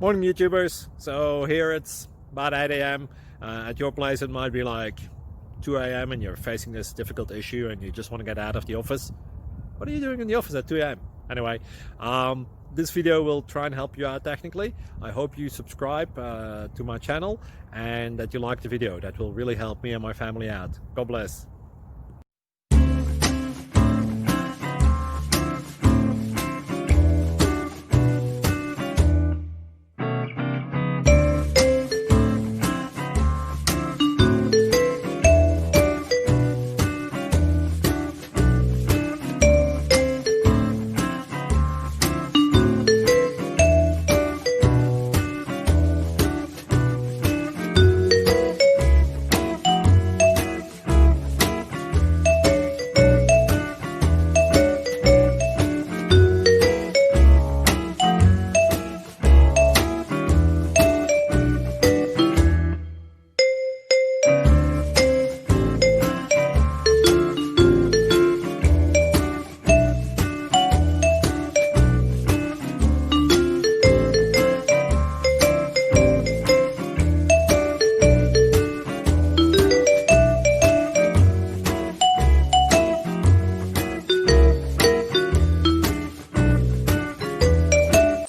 Morning, YouTubers. So here it's about 8 a.m. At your place, it might be like 2 a.m. and you're facing this difficult issue and you just want to get out of the office. What are you doing in the office at 2 a.m.? Anyway, this video will try and help you out technically. I hope you subscribe to my channel and that you like the video. That will really help me and my family out. God bless.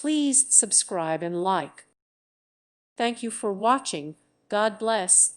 Please subscribe and like. Thank you for watching. God bless.